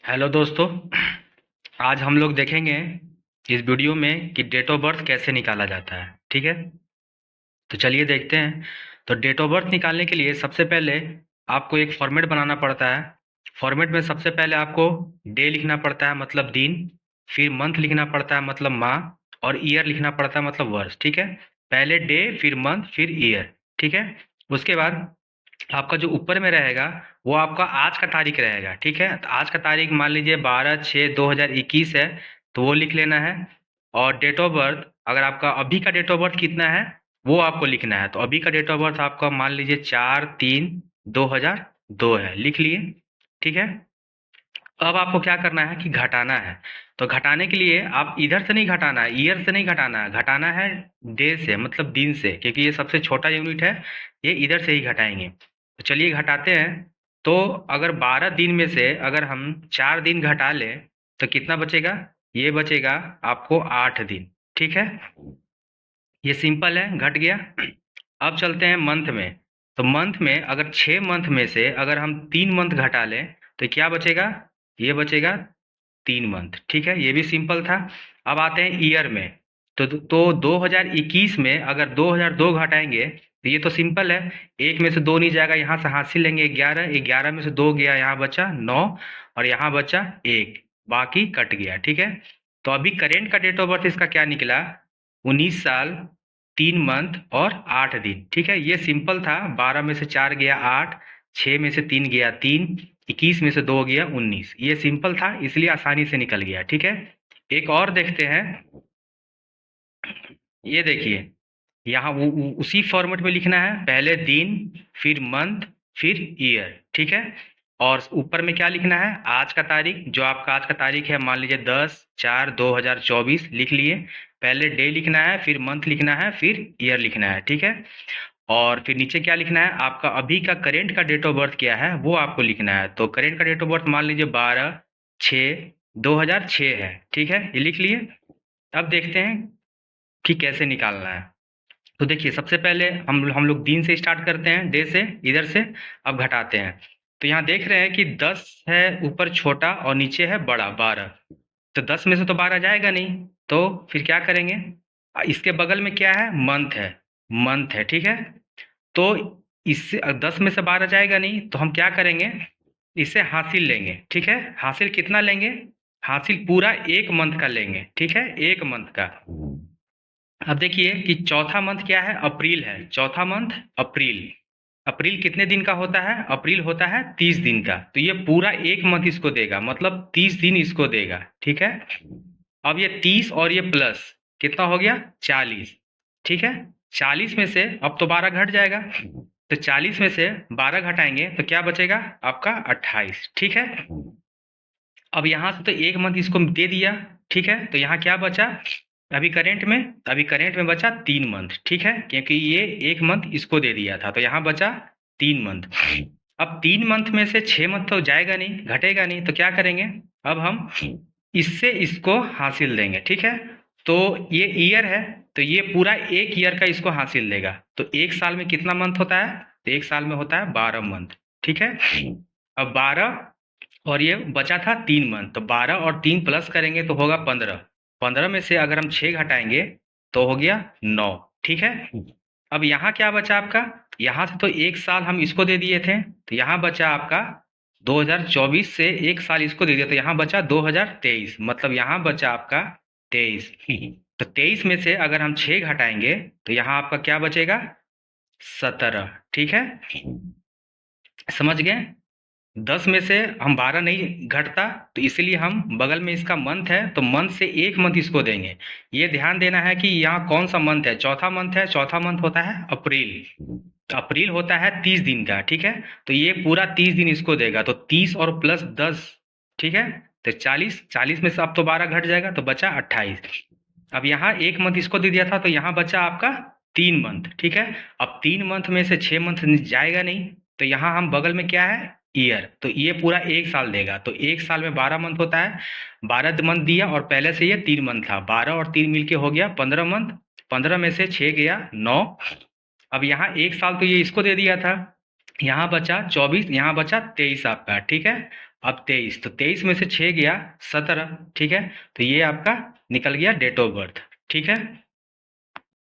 Hello दोस्तों। आज हम लोग देखेंगे इस वीडियो में कि डेट ऑफ बर्थ कैसे निकाला जाता है। ठीक है, तो चलिए देखते हैं। तो डेट ऑफ बर्थ निकालने के लिए सबसे पहले आपको एक फॉर्मेट बनाना पड़ता है। फॉर्मेट में सबसे पहले आपको डे लिखना पड़ता है, मतलब दिन। फिर मंथ लिखना पड़ता है, मतलब माह। और ईयर लिखना पड़ता है, मतलब वर्ष। ठीक है, पहले डे, फिर मंथ, फिर ईयर। ठीक है, उसके बाद आपका जो ऊपर में रहेगा वो आपका आज का तारीख रहेगा। ठीक है, तो आज का तारीख मान लीजिए 12/6/2021 है, तो वो लिख लेना है। और डेट ऑफ बर्थ, अगर आपका अभी का डेट ऑफ बर्थ कितना है वो आपको लिखना है। तो अभी का डेट ऑफ बर्थ आपका मान लीजिए 4/3/2002 है, लिख लिए। ठीक है, अब आपको क्या करना है कि घटाना है। तो घटाने के लिए आप इधर से नहीं घटाना है, ईयर से नहीं घटाना है, घटाना है डे से, मतलब दिन से, क्योंकि ये सबसे छोटा यूनिट है। ये इधर से ही घटाएंगे। तो चलिए घटाते हैं। तो अगर 12 दिन में से अगर हम 4 दिन घटा लें तो कितना बचेगा? ये बचेगा आपको 8 दिन। ठीक है, ये सिंपल है, घट गया। अब चलते हैं मंथ में। तो मंथ में अगर 6 मंथ में से अगर हम 3 मंथ घटा लें तो क्या बचेगा? ये बचेगा 3 मंथ। ठीक है, ये भी सिंपल था। अब आते हैं ईयर में। तो 2021 में अगर 2002 घटाएंगे तो ये तो सिंपल है। एक में से दो नहीं जाएगा, यहाँ से हासिल लेंगे 11, 11 में से दो गया, यहाँ बचा 9, और यहाँ बचा 1, बाकी कट गया। ठीक है, तो अभी करेंट का डेट ऑफ बर्थ इसका क्या निकला? 19 साल, 3 मंथ और 8 दिन। ठीक है, ये सिंपल था। 12 में से 4 गया 8, 6 में से 3 गया 3, 21 में से 2 गया 19। ये सिंपल था, इसलिए आसानी से निकल गया। ठीक है, एक और देखते हैं। ये देखिए, यहाँ उसी फॉर्मेट में लिखना है, पहले दिन, फिर मंथ, फिर ईयर। ठीक है, और ऊपर में क्या लिखना है? आज का तारीख। जो आपका आज का तारीख है मान लीजिए 10/4/2024, लिख लिए। पहले डे लिखना है, फिर मंथ लिखना है, फिर ईयर लिखना है। ठीक है, और फिर नीचे क्या लिखना है? आपका अभी का करेंट का डेट ऑफ बर्थ क्या है वो आपको लिखना है। तो करेंट का डेट ऑफ बर्थ मान लीजिए 12/6/2006 है। ठीक है, ये लिख लिए। अब देखते हैं कि कैसे निकालना है। तो देखिए, सबसे पहले हम लोग दिन से स्टार्ट करते हैं, डे से, इधर से। अब घटाते हैं। तो यहाँ देख रहे हैं कि 10 है ऊपर छोटा और नीचे है बड़ा 12। तो 10 में से तो 12 जाएगा नहीं, तो फिर क्या करेंगे? इसके बगल में क्या है? मंथ है। मंथ है, ठीक है। तो इससे 10 में से 12 जाएगा नहीं, तो हम क्या करेंगे? इसे हासिल लेंगे। ठीक है, हासिल कितना लेंगे? हासिल पूरा 1 मंथ का लेंगे। ठीक है, 1 मंथ का। अब देखिए कि चौथा मंथ क्या है? अप्रैल है। चौथा मंथ अप्रैल। अप्रैल कितने दिन का होता है? अप्रैल होता है 30 दिन का। तो ये पूरा 1 मंथ इसको देगा, मतलब 30 दिन इसको देगा। ठीक है, अब ये 30 और ये प्लस कितना हो गया? 40। ठीक है, 40 में से अब तो 12 घट जाएगा। तो 40 में से 12 घटाएंगे तो क्या बचेगा? आपका 28। ठीक है, अब यहाँ से तो 1 मंथ इसको दे दिया। ठीक है, तो यहाँ क्या बचा? अभी करेंट में बचा 3 मंथ। ठीक है, क्योंकि ये 1 मंथ इसको दे दिया था, तो यहाँ बचा 3 मंथ। अब 3 मंथ में से 6 मंथ तो जाएगा नहीं, घटेगा नहीं, तो क्या करेंगे? अब हम इससे इसको हासिल देंगे। ठीक है, तो ये ईयर है, तो ये पूरा 1 ईयर का इसको हासिल देगा। तो 1 साल में कितना मंथ होता है? तो 1 साल में होता है 12 मंथ। ठीक है, अब 12 और ये बचा था 3 मंथ, तो 12 और 3 प्लस करेंगे तो होगा 15। 15 में से अगर हम 6 घटाएंगे तो हो गया 9। ठीक है, अब यहाँ क्या बचा आपका? यहाँ से तो 1 साल हम इसको दे दिए थे, तो यहाँ बचा आपका 2024 से 1 साल इसको दे दिया, तो यहाँ बचा 2023, मतलब यहाँ बचा आपका 23। तो 23 में से अगर हम 6 घटाएंगे तो यहाँ आपका क्या बचेगा? 17। ठीक है, समझ गए? 10 में से हम 12 नहीं घटता, तो इसलिए हम बगल में इसका मंथ है तो मंथ से 1 मंथ इसको देंगे। ये ध्यान देना है कि यहाँ कौन सा मंथ है? चौथा मंथ है। चौथा मंथ होता है अप्रैल। तो अप्रैल होता है 30 दिन का। ठीक है, तो ये पूरा 30 दिन इसको देगा, तो 30 और प्लस 10। ठीक है, तो 40। 40 में से अब तो 12 घट जाएगा, तो बचा 28। अब यहाँ 1 मंथ इसको दे दिया था, तो यहाँ बचा आपका 3 मंथ। ठीक है, अब 3 मंथ में से 6 मंथ जाएगा नहीं, तो यहाँ हम बगल में क्या है? ईयर। तो ये पूरा 1 साल देगा, तो 1 साल में 12 मंथ होता है। 12 मंथ दिया और पहले से ये 3 मंथ था, 12 और 3 मिलके हो गया 15 मंथ। 15 में से 6 गया 9। अब यहाँ 1 साल तो ये इसको दे दिया था, यहाँ बचा 24, यहाँ बचा 23 आपका। ठीक है, अब 23, तो 23 में से 6 गया 17, ठीक है, तो ये आपका निकल गया डेट ऑफ बर्थ, ठीक है।